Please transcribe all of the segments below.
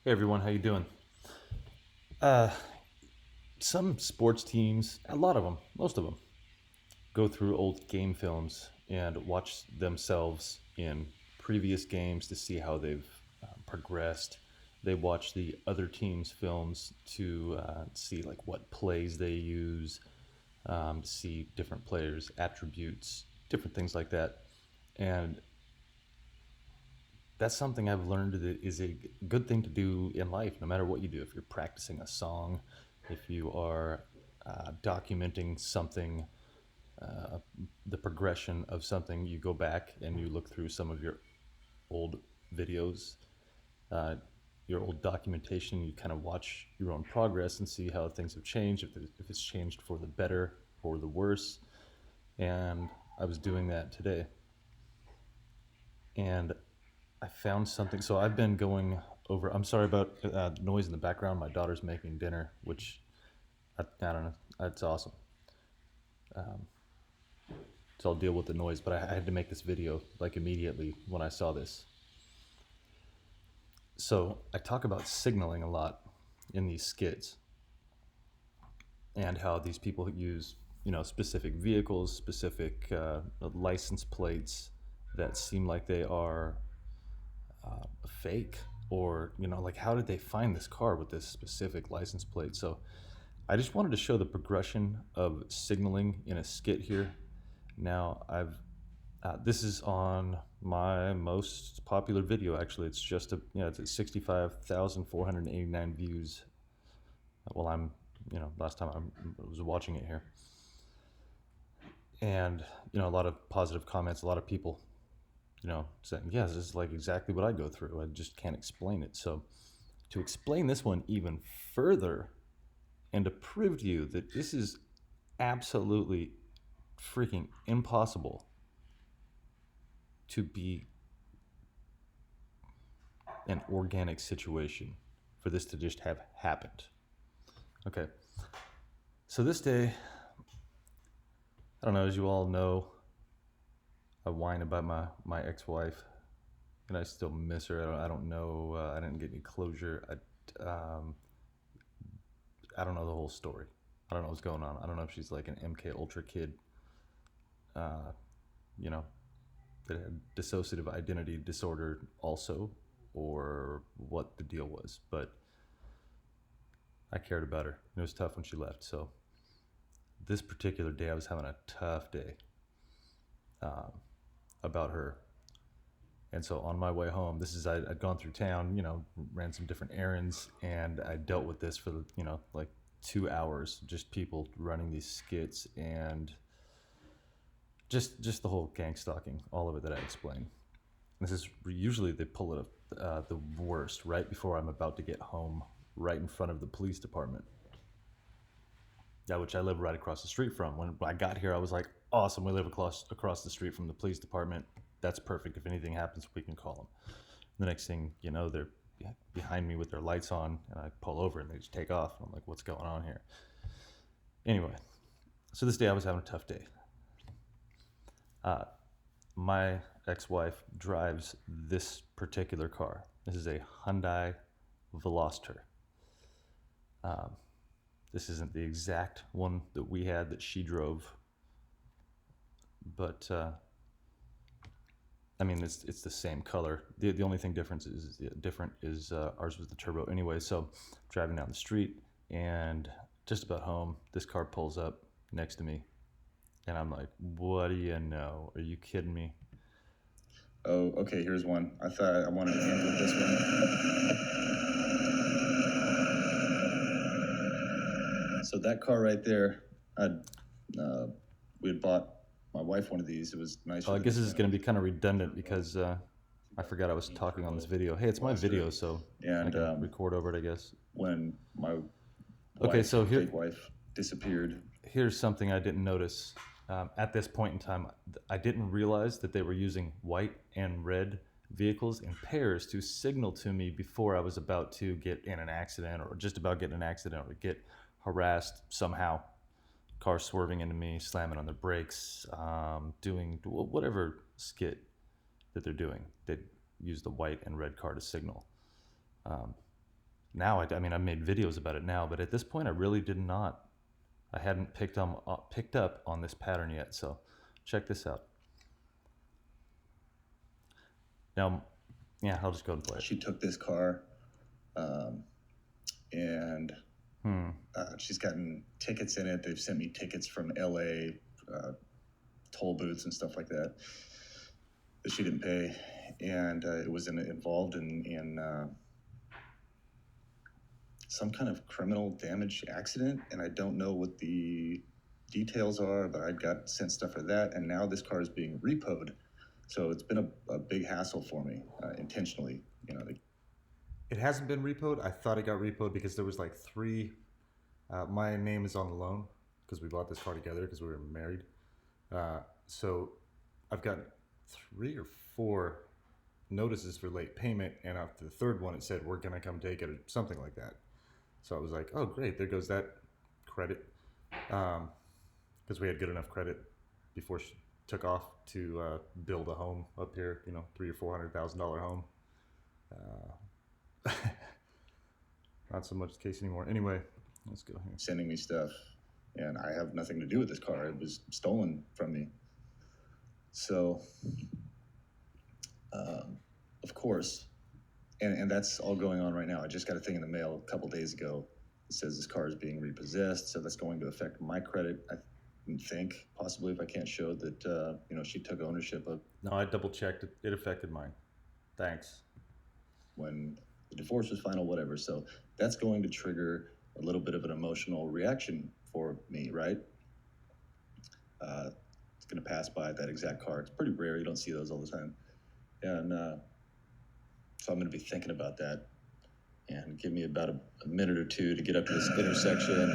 Hey everyone, how you doing? Uh, some sports teams, a lot of them, most of them, go through old game films and watch themselves in previous games to see how they've progressed. They watch the other team's films to see like what plays they use, to see different players' attributes, different things like that. And that's something I've learned that is a good thing to do in life, no matter what you do. If you're practicing a song, if you are documenting something, uh, the progression of something, you go back and you look through some of your old videos, uh, your old documentation. You kind of watch your own progress and see how things have changed, if it's changed for the better or the worse. And I was doing that today. And I found something. So I've been going over. I'm sorry about noise in the background. My daughter's making dinner, which I don't know. It's awesome. Um, so I'll deal with the noise. But I had to make this video like immediately when I saw this. So I talk about signaling a lot in these skits and how these people use specific vehicles, specific license plates that seem like they are fake, or like how did they find this car with this specific license plate. So I just wanted to show the progression of signaling in a skit here. Now I've this is on my most popular video. Actually, it's just it's at 65,489 views. Well, I'm last time I was watching it here, and a lot of positive comments. A lot of people saying, "Yeah, this is like exactly what I go through. I just can't explain it." So to explain this one even further, and to prove to you that this is absolutely freaking impossible to be an organic situation, for this to just have happened. Okay, so this day, I don't know, as you all know, I whine about my ex-wife, and I still miss her. I don't know. I didn't get any closure. I don't know the whole story. I don't know what's going on. I don't know if she's like an MK Ultra kid, uh, you know, that had dissociative identity disorder also, or what the deal was. But I cared about her. It was tough when she left. So this particular day, I was having a tough day um, about her. And so on my way home, I'd gone through town, ran some different errands, and I dealt with this for like 2 hours, just people running these skits, and just the whole gang stalking, all of it that I explained. This is usually they pull it the worst right before I'm about to get home, right in front of the police department. Yeah, which I live right across the street from. When I got here, I was like, awesome, we live across the street from the police department. That's perfect. If anything happens, we can call them. The next thing you know, they're behind me with their lights on, and I pull over and they just take off. I'm like, what's going on here? Anyway, so this day I was having a tough day. My ex-wife drives this particular car. This is a Hyundai Veloster. Um, this isn't the exact one that we had that she drove, but I mean it's the same color. The only thing different is ours was the turbo anyway. So driving down the street and just about home, this car pulls up next to me, and I'm like, "What do you know? Are you kidding me?" Oh, okay, here's one. I thought I wanted to end with this one. So that car right there, we had bought my wife one of these. It was nicer. I guess this is going to be kind of redundant because I forgot I was talking on this video. Hey, it's my video, so I And can record over it, I guess. when my Okay, so fake wife disappeared. Here's something I didn't notice. At this point in time, I didn't realize that they were using white and red vehicles in pairs to signal to me before I was about to get in an accident, or just about getting an accident, or get harassed somehow. Car swerving into me, slamming on their brakes, doing whatever skit that they're doing. They use the white and red car to signal. Now, I mean, I've made videos about it now, but at this point, I really did not. I hadn't picked up on this pattern yet. So, check this out. Now, yeah, I'll just go and play it. She took this car, and she's gotten tickets in it. They've sent me tickets from LA, toll booths and stuff like that she didn't pay, and it was involved in some kind of criminal damage accident, and I don't know what the details are, but I got sent stuff for that, and now this car is being repoed. So it's been a big hassle for me, intentionally. It hasn't been repoed. I thought it got repoed because there was like 3. My name is on the loan because we bought this car together because we were married. So I've got 3 or 4 notices for late payment, and after the third one, it said we're gonna come take it or something like that. So I was like, oh great, there goes that credit, because we had good enough credit before she took off to build a home up here, $300,000 or $400,000 home. Not so much the case anymore. Anyway, let's go here. Sending me stuff, and I have nothing to do with this car. It was stolen from me. So, of course, and that's all going on right now. I just got a thing in the mail a couple days ago that says this car is being repossessed, so that's going to affect my credit, I think, possibly, if I can't show that, she took ownership of. No, I double-checked. It affected mine. Thanks. When the divorce was final, whatever. So that's going to trigger a little bit of an emotional reaction for me, right? It's going to pass by that exact car. It's pretty rare. You don't see those all the time. And so I'm going to be thinking about that, and give me about a minute or two to get up to this intersection.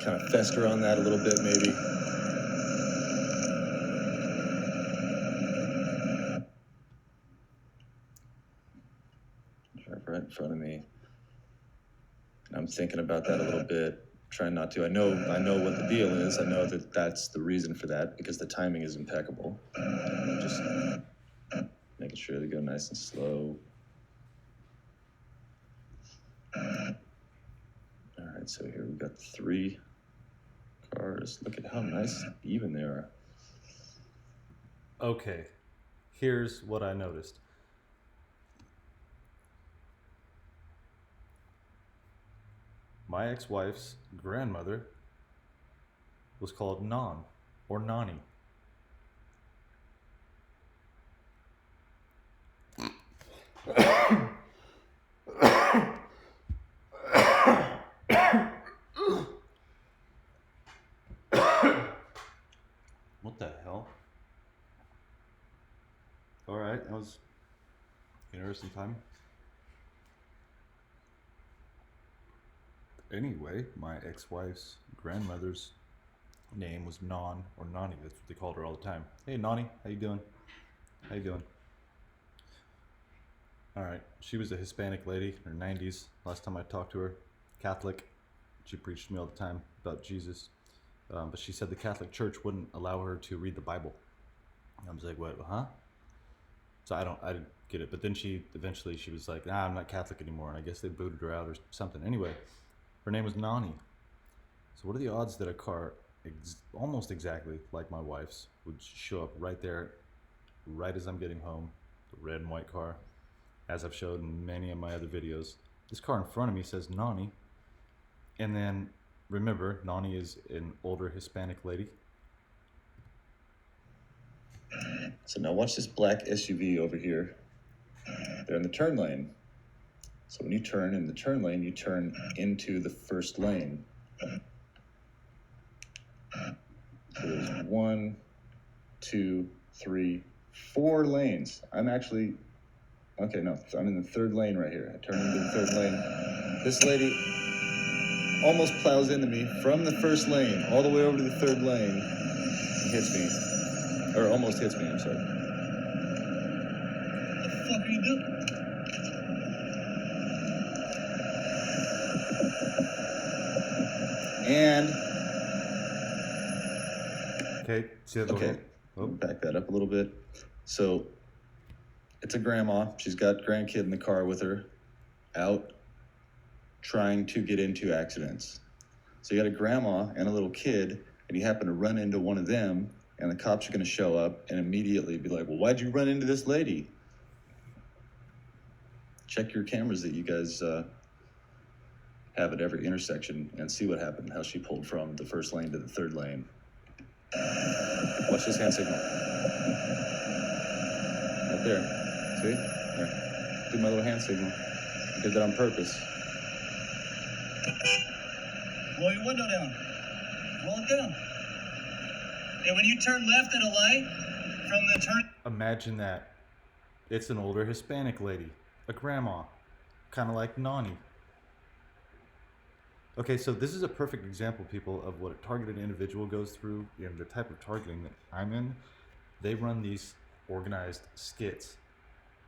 Kind of fester on that a little bit, maybe. Drive right in front of me. And I'm thinking about that a little bit. Trying not to. I know what the deal is. I know that that's the reason for that, because the timing is impeccable. Just making sure they go nice and slow. All right, so here we've got 3 cars. Look at how nice and even they are. Okay, here's what I noticed. My ex-wife's grandmother was called Non or Nani. What the hell? All right, that was interesting time. Anyway, my ex-wife's grandmother's name was Non or Nani. That's what they called her all the time. Hey, Nani, how you doing? How you doing? All right, she was a Hispanic lady in her 90s. Last time I talked to her, Catholic. She preached to me all the time about Jesus. But she said the Catholic Church wouldn't allow her to read the Bible. I was like, what, huh? So I didn't get it. But then she was like, nah, I'm not Catholic anymore. And I guess they booted her out or something. Anyway, her name was Nani. So what are the odds that a car almost exactly like my wife's would show up right there, right as I'm getting home, the red and white car, as I've showed in many of my other videos. This car in front of me says Nani. And then, remember, Nani is an older Hispanic lady. So now watch this black SUV over here. They're in the turn lane. So when you turn in the turn lane, you turn into the first lane. So there's 1, 2, 3, 4 lanes. I'm in the third lane right here. I turn into the third lane. This lady almost plows into me from the first lane all the way over to the third lane and hits me. Or almost hits me, I'm sorry. What the fuck are you doing? And okay, back that up a little bit. So It's a grandma. She's got grandkid in the car with her, out trying to get into accidents. So you got a grandma and a little kid, and you happen to run into one of them, and the cops are going to show up and immediately be like, well, why'd you run into this lady? Check your cameras that you guys have at every intersection and see what happened, how she pulled from the first lane to the third lane. Watch this hand signal. Right there. See? There. Do my little hand signal. I did that on purpose. Roll your window down. Roll it down. And when you turn left at a light, from the turn... Imagine that. It's an older Hispanic lady, a grandma, kind of like Nani. Okay, so this is a perfect example, people, of what a targeted individual goes through and the type of targeting that I'm in. They run these organized skits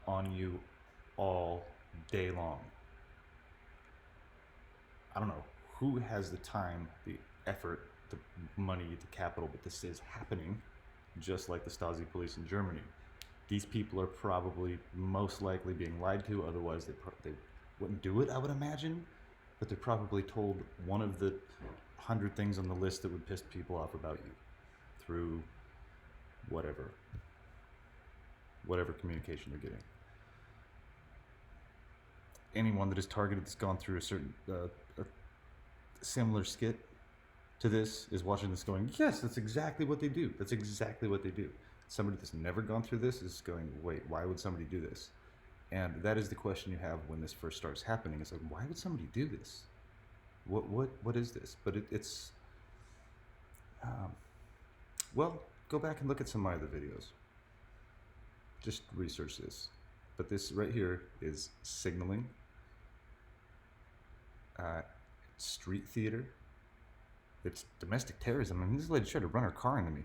on you all day long. I don't know who has the time, the effort, the money, the capital, but this is happening just like the Stasi police in Germany. These people are probably most likely being lied to, otherwise they wouldn't do it, I would imagine. But they're probably told one of the 100 things on the list that would piss people off about you through whatever communication they're getting. Anyone that is targeted that's gone through a certain a similar skit to this is watching this going, yes, that's exactly what they do. That's exactly what they do. Somebody that's never gone through this is going, wait, why would somebody do this? And that is the question you have when this first starts happening. It's like, why would somebody do this? What is this? But it's well, go back and look at some of my other videos. Just research this. But this right here is signaling, street theater. It's domestic terrorism. I mean, this lady tried to run her car into me.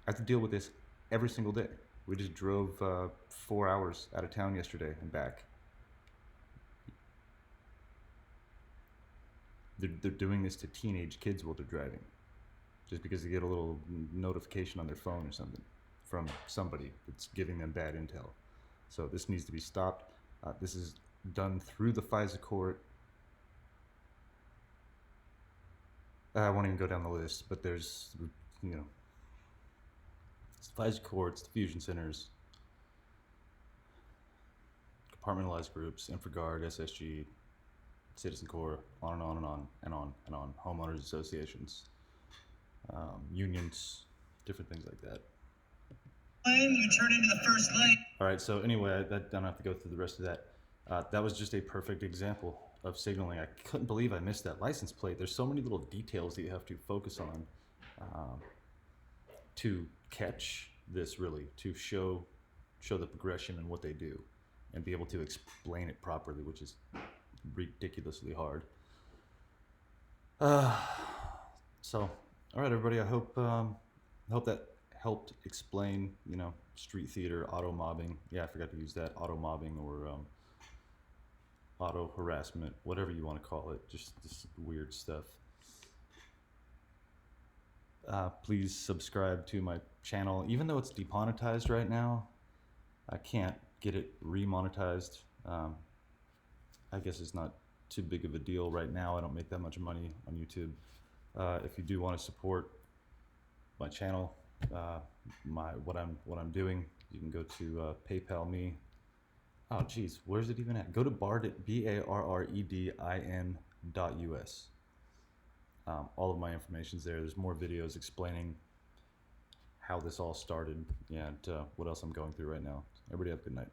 I have to deal with this every single day. We just drove 4 hours out of town yesterday and back. They're doing this to teenage kids while they're driving, just because they get a little notification on their phone or something from somebody that's giving them bad intel. So this needs to be stopped. This is done through the FISA court. I won't even go down the list, but there's, you know, it's the FISA courts, the fusion centers, compartmentalized groups, InfraGard, SSG, Citizen Corps, on and on and on and on and on, homeowners associations, unions, different things like that. You turn into the first lane. All right, so anyway, I don't have to go through the rest of that. That was just a perfect example of signaling. I couldn't believe I missed that license plate. There's so many little details that you have to focus on to catch this, really, to show the progression and what they do and be able to explain it properly, which is ridiculously hard. So, all right, everybody, I hope that helped explain, you know, street theater, auto mobbing. Yeah, I forgot to use that, auto mobbing or auto harassment, whatever you want to call it, just this weird stuff. Please subscribe to my channel. Even though it's demonetized right now, I can't get it remonetized. I guess it's not too big of a deal right now. I don't make that much money on YouTube. If you do want to support my channel, what I'm doing, you can go to PayPal me. Oh geez, where's it even at? Go to Barden, BARREDIN.us. All of my information's there. There's more videos explaining how this all started and what else I'm going through right now. Everybody have a good night.